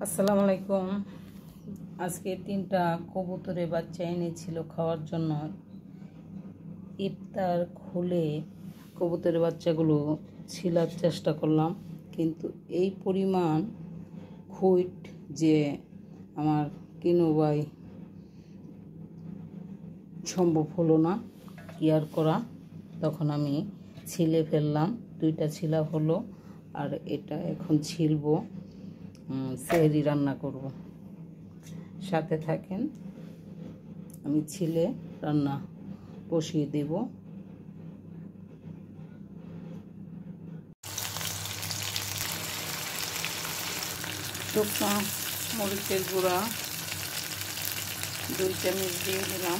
আসসালামু আলাইকুম। আজকে 3টা কবুতরের বাচ্চা এনেছিল খাওয়ার জন্য। ইফতার খুলে কবুতরের বাচ্চাগুলো ছিলার চেষ্টা করলাম, কিন্তু এই পরিমাণ খুঁট যে আমার কিনোবাই সম্ভব হলো না কেয়ার করা। তখন আমি ছিলে ফেললাম, 2টা ছিলা হলো। আর এটা এখন ছিলবো, সেহরি রান্না করব। সাথে থাকেন, আমি ছিলে রান্না বসিয়ে দেব। শুকনো মরিচের গুঁড়া 2 চামচ দিয়ে দিলাম,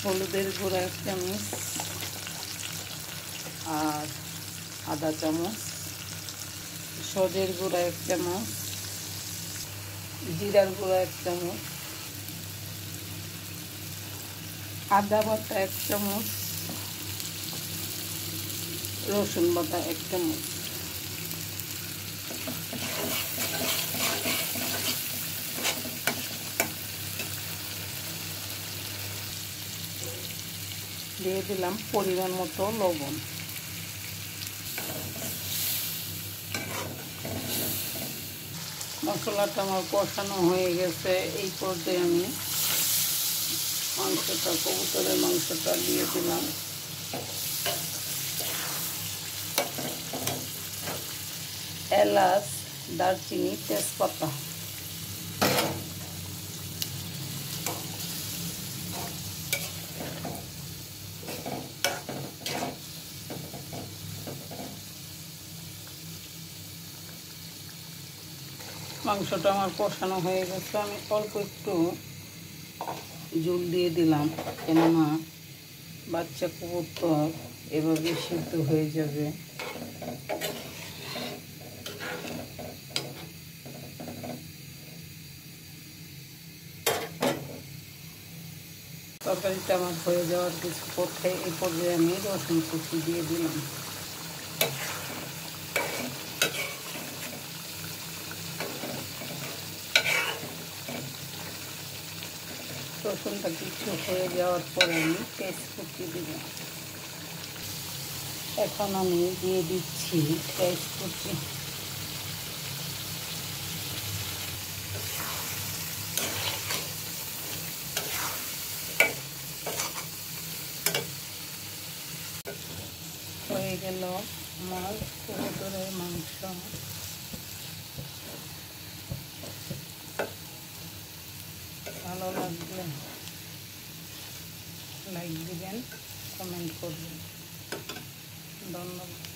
হলুদের গুঁড়া 1 চামচ, আর আদা চামচ, সজের গুঁড়া 1 চামচ, জিরার গুঁড়া 1 চামচ, আদা বাটা 1 চামচ, রসুন বাটা 1 চামচ। দিয়ে দিলাম পরিমাণ মতো লবণ। মশলাটা আমার কষানো হয়ে গেছে। এই পর্যায়ে আমি কবুতরের মাংসটা দিয়ে দিলাম। এলাচ, দারচিনি, তেজপাতা। মাংসটা আমার কষানো হয়ে গেছে। আমি অল্প একটু জল দিয়ে দিলাম, কেননা বাচ্চা কবুতর এভাবে সিদ্ধ হয়ে যাবে। তরকারিটা আমার হয়ে যাওয়ার কিছু পথে এই পর্যায়ে আমি রসুন কুচি দিয়ে দিলাম। রসুনটা কিছু হয়ে যাওয়ার পরে আমি পেস্ট কুচি দিলাম। এখন আমি দিয়ে দিচ্ছি পেস্ট কুচি। হয়ে গেল আমার কবুতরের মাংস। ভালো লাগলে লাইক দিবেন, কমেন্ট করবেন। ধন্যবাদ।